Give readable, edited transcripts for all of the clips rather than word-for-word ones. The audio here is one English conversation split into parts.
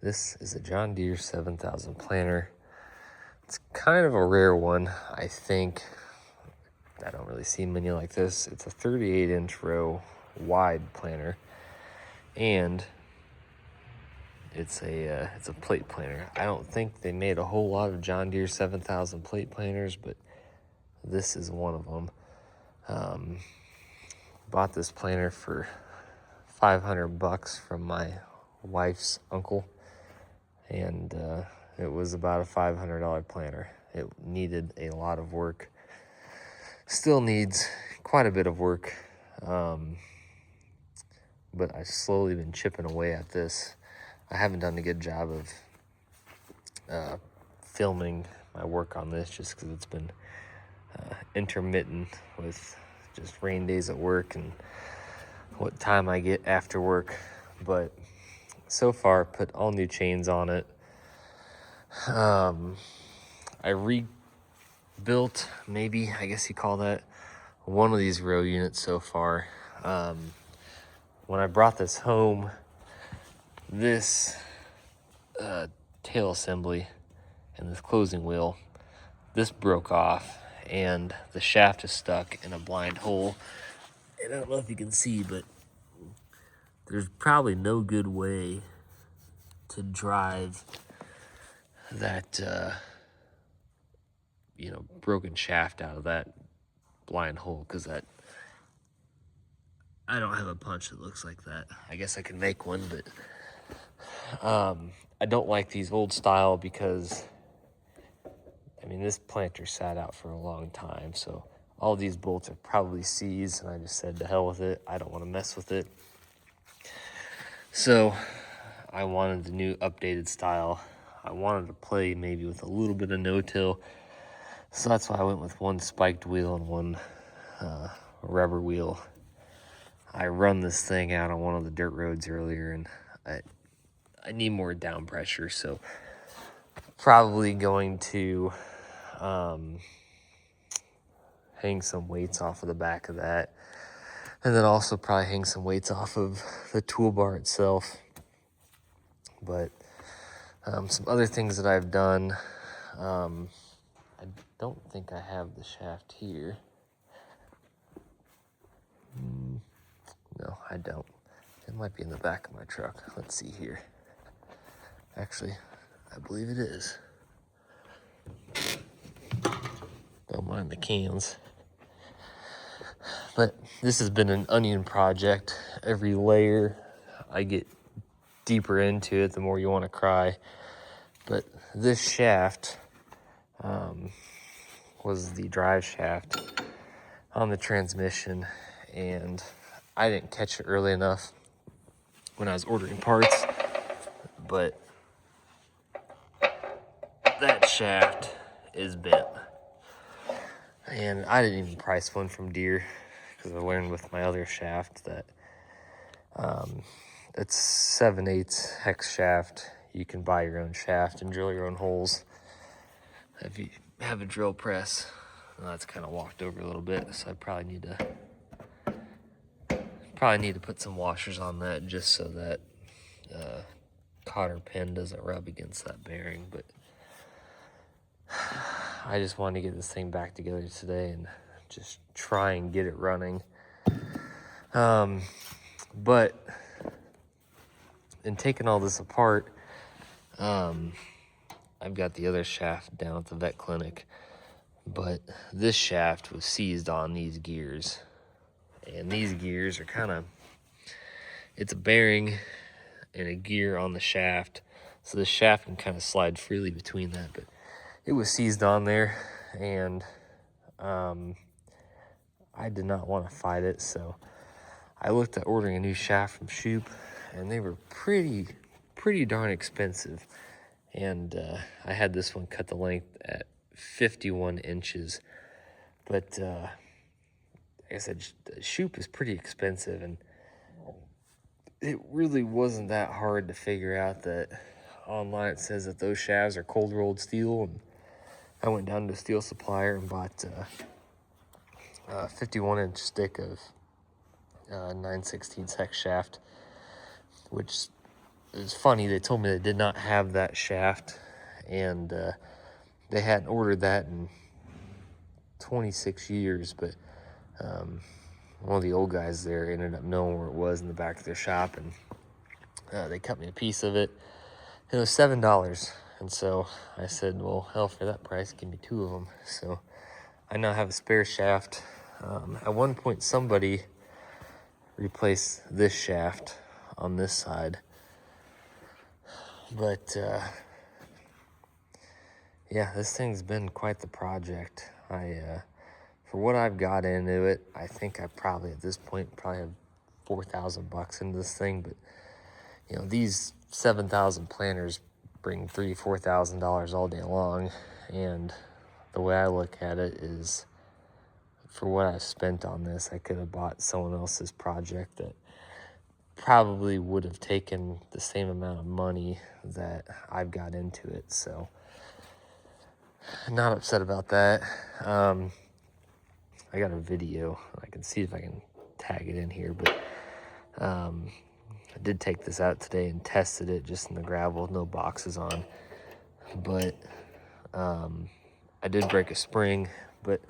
This is a John Deere 7000 planter. It's kind of a rare one, I think. I don't really see many like this. It's a 38-inch row wide planter, and it's a plate planter. I don't think they made a whole lot of John Deere 7000 plate planters, but this is one of them. Bought this planter for $500 from my wife's uncle, and it was about a $500 planter. It needed a lot of work. Still needs quite a bit of work, but I've slowly been chipping away at this. I haven't done a good job of filming my work on this just because it's been intermittent with just rain days at work and what time I get after work. But so far, put all new chains on it. I rebuilt, maybe, I guess you call that, one of these row units so far. When I brought this home, this tail assembly and this closing wheel, this broke off, and the shaft is stuck in a blind hole. And I don't know if you can see, but there's probably no good way to drive that broken shaft out of that blind hole, because that I don't have a punch that looks like that. I guess I can make one, but I don't like these old style because this planter sat out for a long time, so all these bolts are probably seized, and I just said to hell with it. I don't want to mess with it. So I wanted the new updated style. I wanted to play maybe with a little bit of no-till, so that's why I went with one spiked wheel and one rubber wheel. I run this thing out on one of the dirt roads earlier, and I need more down pressure, so probably going to hang some weights off of the back of that, and then also probably hang some weights off of the toolbar itself. But some other things that I've done, I don't think I have the shaft here. No, I don't. It might be in the back of my truck. Let's see here. Actually, I believe it is. Don't mind the cans. But this has been an onion project. Every layer I get deeper into it, the more you want to cry. But this shaft was the drive shaft on the transmission, and I didn't catch it early enough when I was ordering parts, but that shaft is bent. And I didn't even price one from Deere because I learned with my other shaft that it's 7/8 hex shaft. You can buy your own shaft and drill your own holes if you have a drill press. Well, that's kind of walked over a little bit, so I probably need to put some washers on that just so that cotter pin doesn't rub against that bearing. But I just wanted to get this thing back together today and just try and get it running. But in taking all this apart, I've got the other shaft down at the vet clinic, but this shaft was seized on these gears, and these gears are it's a bearing and a gear on the shaft, so the shaft can kind of slide freely between that, but it was seized on there, and I did not want to fight it, so I looked at ordering a new shaft from Shoop, and they were pretty darn expensive. And I had this one cut the length at 51 inches. But like I said, Shoop is pretty expensive, and it really wasn't that hard to figure out that online it says that those shafts are cold rolled steel. And I went down to a steel supplier and bought a 51-inch stick of 9/16 hex shaft, which it was funny. They told me they did not have that shaft, and they hadn't ordered that in 26 years, but one of the old guys there ended up knowing where it was in the back of their shop, and they cut me a piece of it. It was $7, and so I said, well, hell, for that price, give me 2 of them. So I now have a spare shaft. At one point, somebody replaced this shaft on this side, but yeah, this thing's been quite the project. For what I've got into it, I think I probably at this point probably have $4,000 into this thing. But you know, these 7,000 planters bring $3,000-4,000 all day long, and the way I look at it is, for what I've spent on this, I could have bought someone else's project that probably would have taken the same amount of money that I've got into it. So not upset about that. I got a video. I can see if I can tag it in here, but I did take this out today and tested it just in the gravel, no boxes on. But I did break a spring, but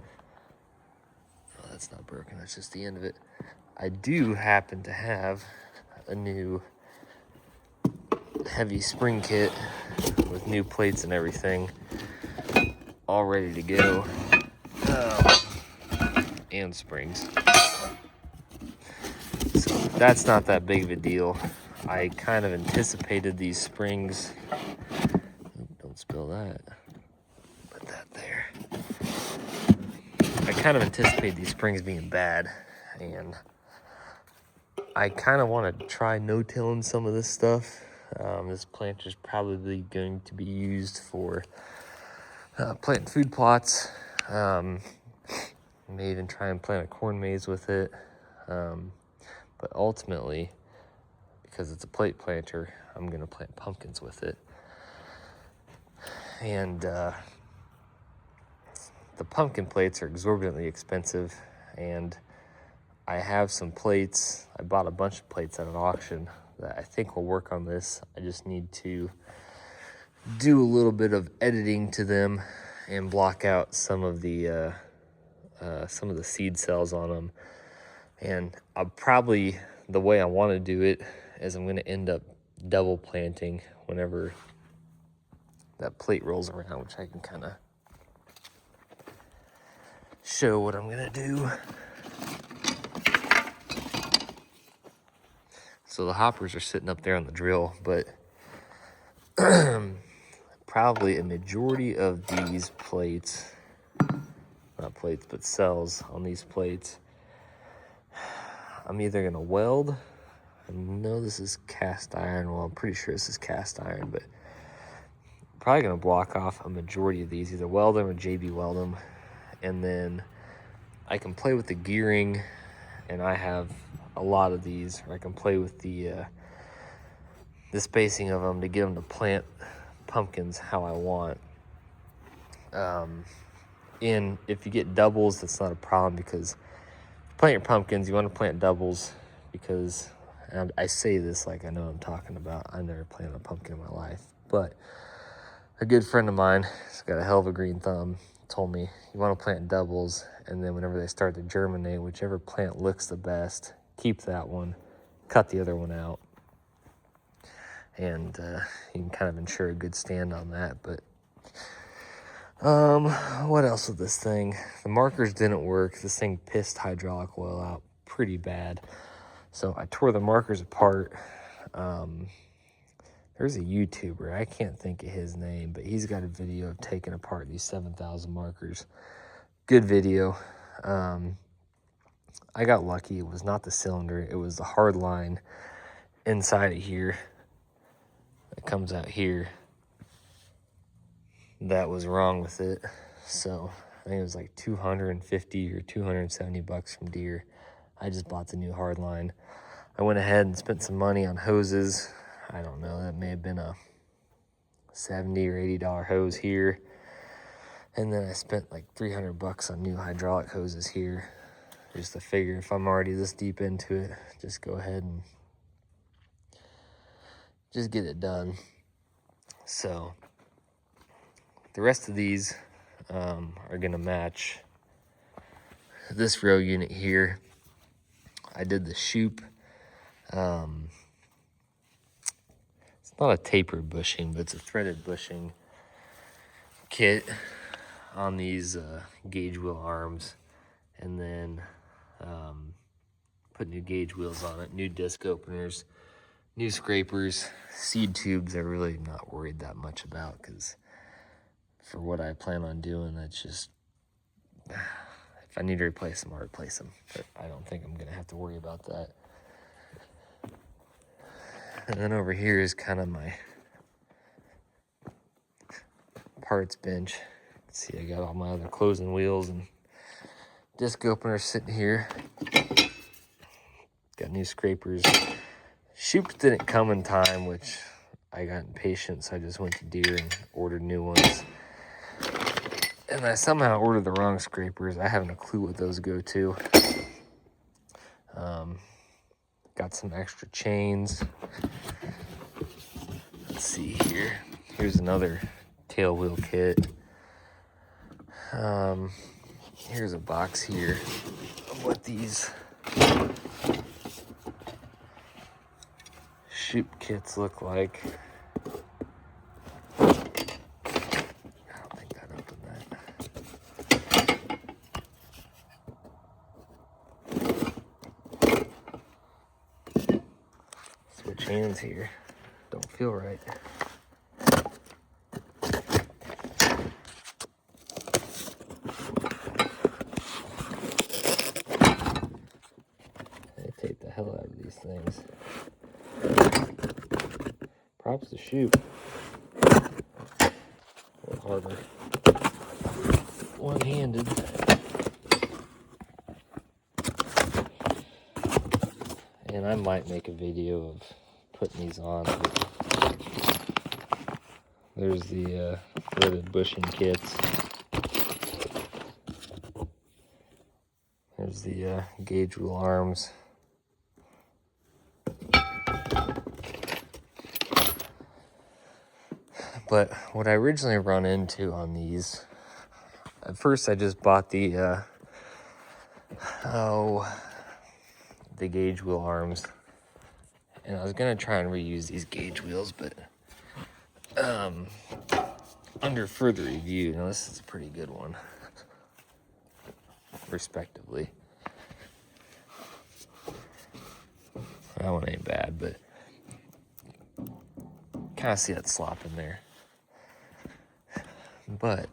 oh, that's not broken. That's just the end of it. I do happen to have a new heavy spring kit with new plates and everything all ready to go. And springs. So that's not that big of a deal. I kind of anticipated these springs. Don't spill that. Put that there. I kind of anticipated these springs being bad, and I kind of want to try no-tilling some of this stuff. This planter is probably going to be used for planting food plots. May even try and plant a corn maze with it. But ultimately, because it's a plate planter, I'm going to plant pumpkins with it. And the pumpkin plates are exorbitantly expensive, and I have some plates. I bought a bunch of plates at an auction that I think will work on this. I just need to do a little bit of editing to them and block out some of the seed cells on them. And I'll probably, the way I want to do it is I'm going to end up double planting whenever that plate rolls around, which I can kind of show what I'm going to do. So the hoppers are sitting up there on the drill, but probably a majority of these plates, not plates, but cells on these plates, I'm either going to weld. I know this is cast iron. Well, I'm pretty sure this is cast iron, but I'm probably going to block off a majority of these, either weld them or JB weld them. And then I can play with the gearing, and I have a lot of these, or I can play with the spacing of them to get them to plant pumpkins how I want. And if you get doubles, that's not a problem, because plant your pumpkins, you want to plant doubles, because, and I say this like I know what I'm talking about. I never planted a pumpkin in my life, but a good friend of mine, he's got a hell of a green thumb, told me you want to plant doubles, and then whenever they start to germinate, whichever plant looks the best, keep that one, cut the other one out, and you can kind of ensure a good stand on that. But what else with this thing? The markers didn't work. This thing pissed hydraulic oil out pretty bad, so I tore the markers apart. There's a YouTuber, I can't think of his name, but he's got a video of taking apart these 7,000 markers. Good video. I got lucky. It was not the cylinder, it was the hard line inside of here that comes out here that was wrong with it. So I think it was like $250 or $270 from Deere. I just bought the new hard line. I went ahead and spent some money on hoses. I don't know, that may have been a $70 or $80 hose here. And then I spent like $300 on new hydraulic hoses here. Just to figure, if I'm already this deep into it, just go ahead and just get it done. So the rest of these are gonna match this row unit here. I did the shoop. It's not a tapered bushing, but it's a threaded bushing kit on these gauge wheel arms, and then put new gauge wheels on it, new disc openers, new scrapers, seed tubes. I'm really not worried that much about, because for what I plan on doing, that's just, if I need to replace them, I'll replace them. But I don't think I'm gonna have to worry about that. And then over here is kind of my parts bench. See, I got all my other closing wheels and disc openers sitting here. Got new scrapers. Shoops didn't come in time, which I got impatient, so I just went to Deere and ordered new ones. And I somehow ordered the wrong scrapers. I haven't a clue what those go to. Got some extra chains. Let's see here. Here's another tail wheel kit. Here's a box here of what these shoot kits look like. I don't think that opened that. Switch hands here. Don't feel right. They take the hell out of these things. Props to shoot. A little harder one-handed. And I might make a video of putting these on. There's the threaded bushing kits. There's the gauge wheel arms. But what I originally run into on these, at first I just bought the gauge wheel arms, and I was gonna try and reuse these gauge wheels, but under further review, now this is a pretty good one, respectively. That one ain't bad, but kind of see that slop in there. But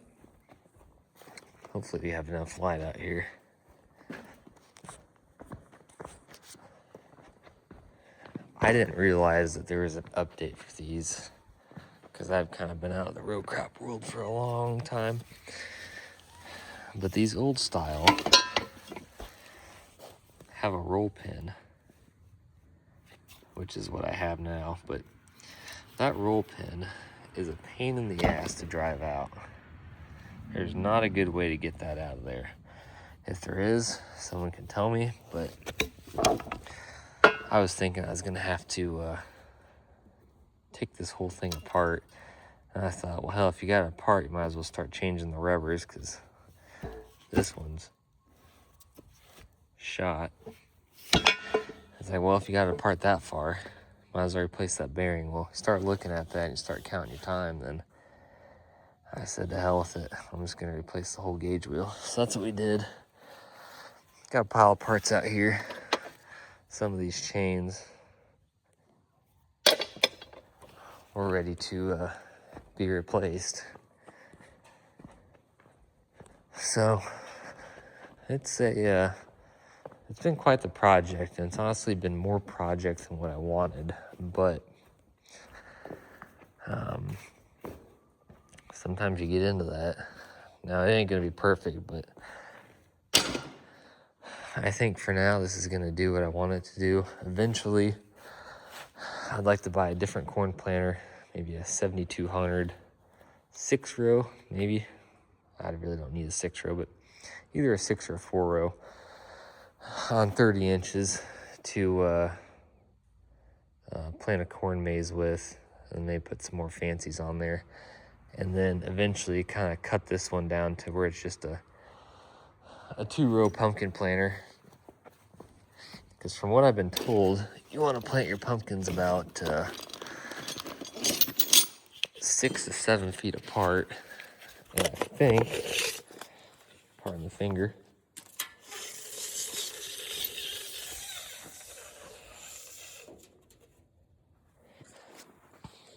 hopefully we have enough light out here. I didn't realize that there was an update for these, because I've kind of been out of the row crop world for a long time. But these old style have a roll pin, which is what I have now. But that roll pin is a pain in the ass to drive out. There's not a good way to get that out of there. If there is, someone can tell me, but I was thinking I was gonna have to take this whole thing apart. And I thought, well, hell, if you got it apart, you might as well start changing the rubbers, because this one's shot. It's like, well, if you got it apart that far, might as well replace that bearing. Well, start looking at that and you start counting your time, then I said, to hell with it. I'm just gonna replace the whole gauge wheel. So that's what we did. Got a pile of parts out here. Some of these chains were ready to be replaced. So it's been quite the project, and it's honestly been more project than what I wanted, but sometimes you get into that. Now, it ain't gonna be perfect, but I think for now this is gonna do what I want it to do. Eventually, I'd like to buy a different corn planter, maybe a 7200 6-row, maybe. I really don't need a 6-row, but either a 6 or a 4-row on 30 inches to plant a corn maze with, and maybe put some more fancies on there. And then eventually kind of cut this one down to where it's just a 2-row pumpkin planter. Because from what I've been told, you want to plant your pumpkins about 6 to 7 feet apart. And I think, pardon the finger,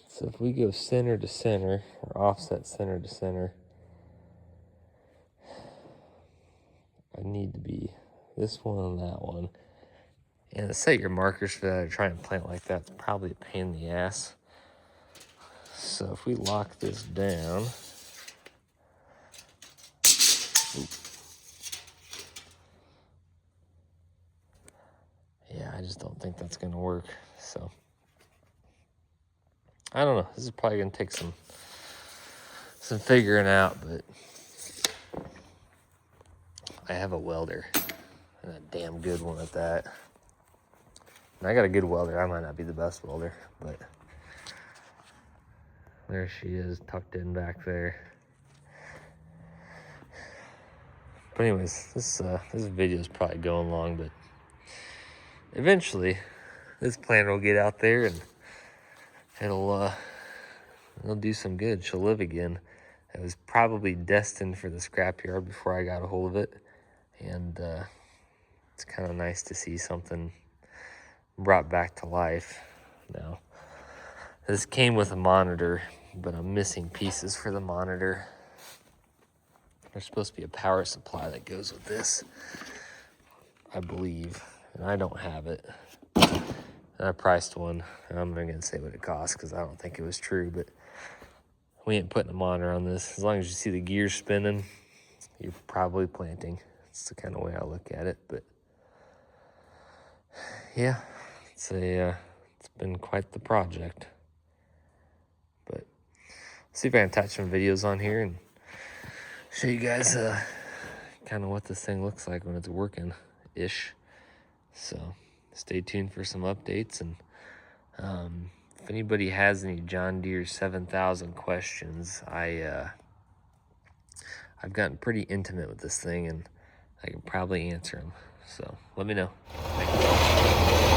so if we go center to center, or offset center to center, I need to be this one and that one. And to set your markers for that or try and plant like that, it's probably a pain in the ass. So if we lock this down, yeah, I just don't think that's gonna work. So I don't know. This is probably gonna take some figuring out, but I have a welder, and a damn good one at that. And I got a good welder. I might not be the best welder, but there she is, tucked in back there. But anyways, this video is probably going long, but eventually this planter will get out there and it'll do some good. She'll live again. It was probably destined for the scrapyard before I got a hold of it, and it's kind of nice to see something brought back to life. Now, this came with a monitor, but I'm missing pieces for the monitor. There's supposed to be a power supply that goes with this, I believe, and I don't have it. And I priced one, and I'm not gonna say what it cost because I don't think it was true, but we ain't putting a monitor on this. As long as you see the gears spinning, you're probably planting. It's the kind of way I look at it, but yeah, it's been quite the project. But see if I can attach some videos on here and show you guys kind of what this thing looks like when it's working-ish. So stay tuned for some updates, and if anybody has any John Deere 7000 questions, I've gotten pretty intimate with this thing, and I can probably answer them. So let me know. Thank you.